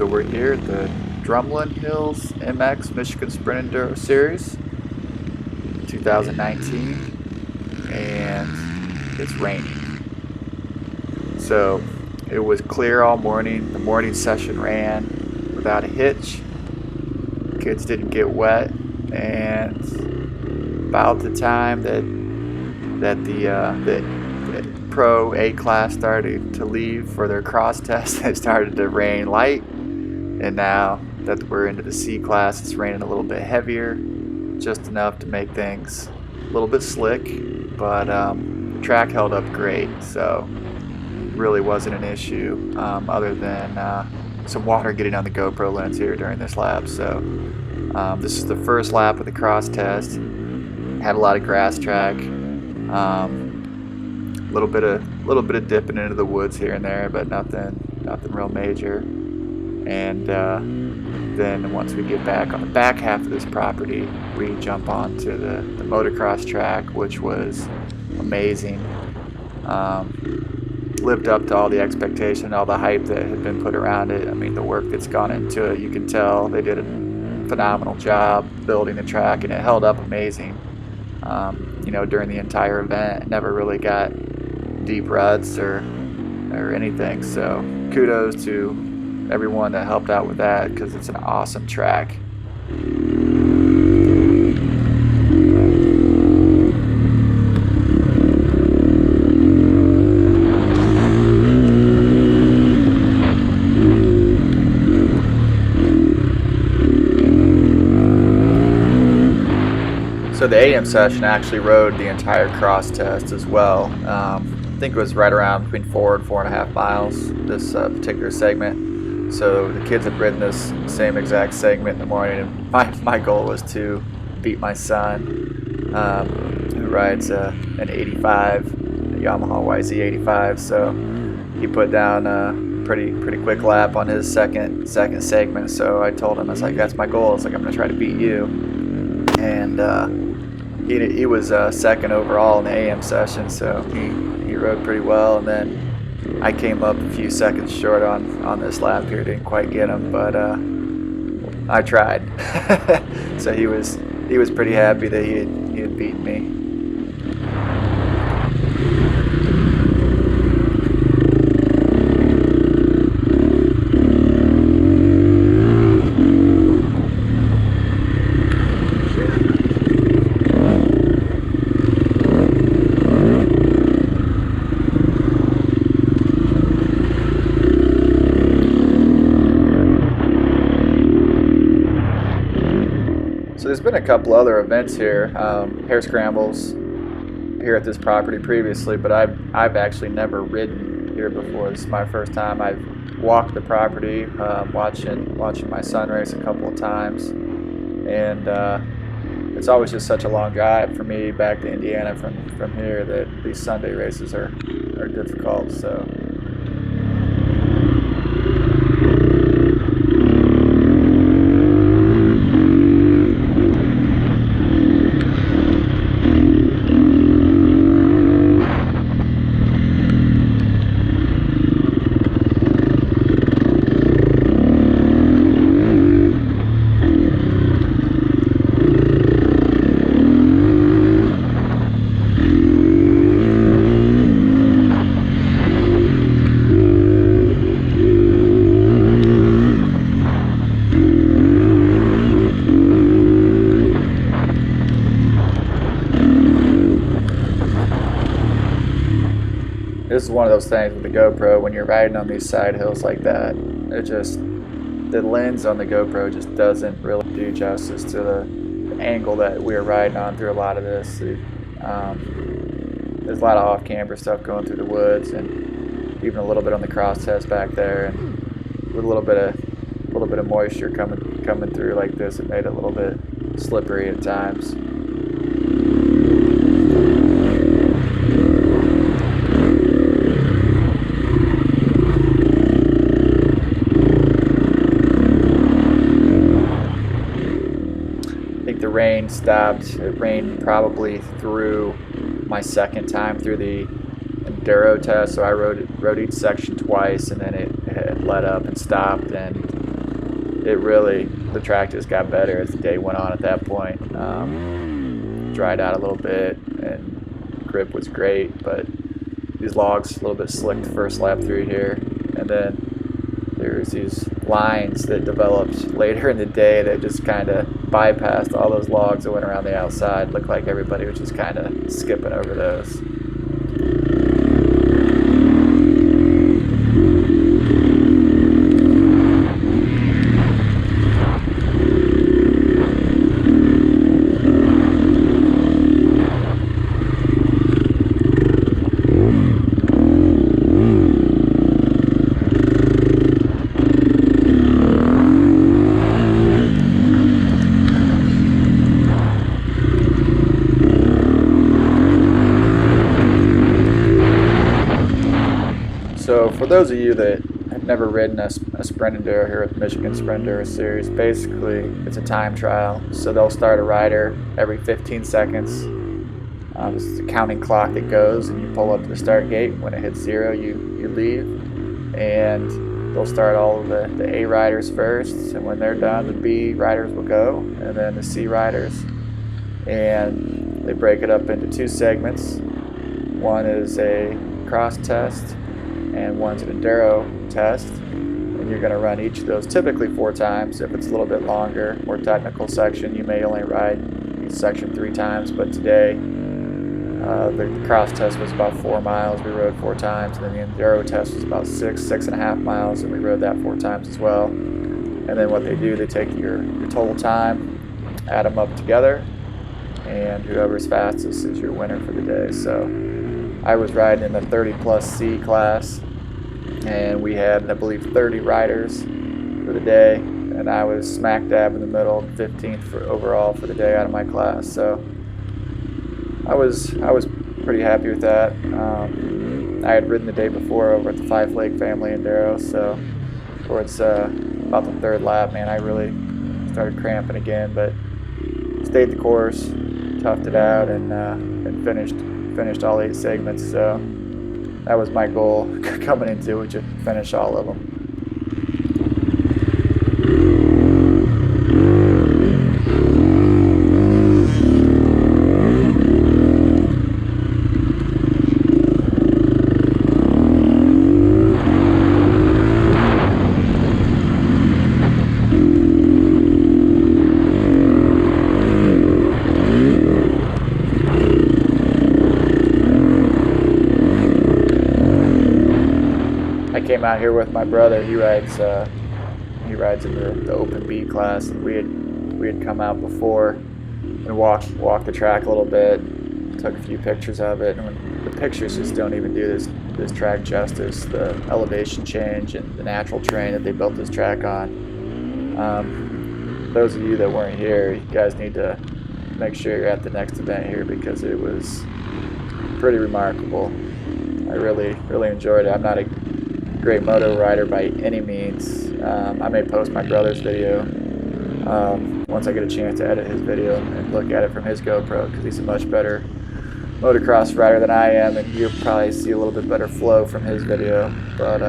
So we're here at the Drumlin Hills MX Michigan Sprint Enduro Series 2019, and it's raining. So it was clear all morning. The morning session ran without a hitch. Kids didn't get wet, and about the time that the Pro A class started to leave for their cross test, it started to rain light, and now that we're into the C class, it's raining a little bit heavier, just enough to make things a little bit slick, but the track held up great, so really wasn't an issue other than some water getting on the GoPro lens here during this lap. So this is the first lap of the cross test. Had a lot of grass track. Little bit of dipping into the woods here and there, but nothing real major. And then once we get back on the back half of this property, we jump onto the motocross track, which was amazing. Lived up to all the expectation, all the hype that had been put around it. I mean, the work that's gone into it, you can tell they did a phenomenal job building the track, and it held up amazing. During the entire event, it never really got deep ruts or anything, so kudos to everyone that helped out with that, because it's an awesome track. So the AM session actually rode the entire cross test as well. I think it was right around between 4 and 4.5 miles, this particular segment. So the kids had ridden this same exact segment in the morning, and my goal was to beat my son, who rides an 85, a Yamaha YZ85. So he put down a pretty quick lap on his second segment. So I told him, I was like, that's my goal. It's like, I'm gonna try to beat you. And he was second overall in the AM session, so he rode pretty well. And then I came up a few seconds short on this lap here, didn't quite get him, but I tried. So he was pretty happy that he had beaten me. So there's been a couple other events here, hair scrambles here at this property previously, but I've actually never ridden here before. This is my first time. I've walked the property, watching my son race a couple of times, and it's always just such a long drive for me back to Indiana from here that these Sunday races are difficult. So. This is one of those things with the GoPro, when you're riding on these side hills like that, the lens on the GoPro just doesn't really do justice to the angle that we were riding on through a lot of this. There's a lot of off-camber stuff going through the woods, and even a little bit on the cross test back there, and with a little bit of moisture coming through like this, it made it a little bit slippery at times. The rain stopped. It rained probably through my second time through the Enduro test, so I rode each section twice, and then it let up and stopped, and the track just got better as the day went on at that point. Dried out a little bit and grip was great, but these logs a little bit slick the first lap through here, and then there's these lines that developed later in the day that just kind of bypassed all those logs that went around the outside. Looked like everybody was just kind of skipping over those. So for those of you that have never ridden a sprint enduro here at the Michigan Sprint Enduro Series, basically it's a time trial. So they'll start a rider every 15 seconds. It's a counting clock that goes, and you pull up to the start gate. When it hits 0, you leave, and they'll start all of the A riders first, and when they're done, the B riders will go, and then the C riders. And they break it up into 2 segments. One is a cross test, and one's an enduro test, and you're going to run each of those typically 4 times. If it's a little bit longer, more technical section, you may only ride each section 3 times, but today the cross test was about 4 miles, we rode 4 times, and then the enduro test was about 6.5 miles, and we rode that 4 times as well. And then what they do, they take your total time, add them up together, and whoever's fastest is your winner for the day. So I was riding in the 30 plus C class, and we had, I believe, 30 riders for the day, and I was smack dab in the middle, 15th overall for the day out of my class. So I was pretty happy with that. I had ridden the day before over at the Five Lake Family Enduro, so towards about the 3rd lap, man, I really started cramping again, but stayed the course, toughed it out, and finished all 8 segments. So that was my goal coming into it, to finish all of them. I came out here with my brother. He rides in the open B class, and we had come out before and walked the track a little bit, took a few pictures of it, and the pictures just don't even do this track justice. The elevation change and the natural terrain that they built this track on. Those of you that weren't here, you guys need to make sure you're at the next event here, because it was pretty remarkable. I really enjoyed it. I'm not a great moto rider by any means. I may post my brother's video once I get a chance to edit his video and look at it from his GoPro, because he's a much better motocross rider than I am, and you'll probably see a little bit better flow from his video. But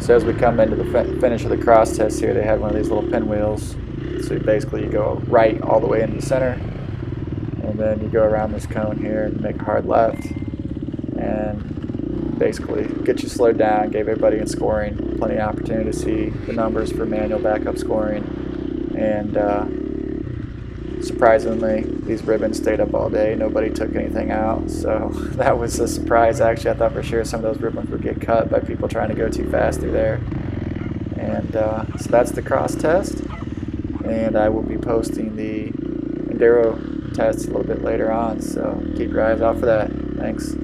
So as we come into the finish of the cross test here, they had one of these little pinwheels. So basically you go right all the way into the center, and then you go around this cone here and make a hard left, and basically get you slowed down, gave everybody in scoring plenty of opportunity to see the numbers for manual backup scoring. And surprisingly, these ribbons stayed up all day. Nobody took anything out, so that was a surprise. Actually, I thought for sure some of those ribbons would get cut by people trying to go too fast through there. And so that's the cross test, and I will be posting the Enduro test a little bit later on, so keep your eyes out for that. Thanks.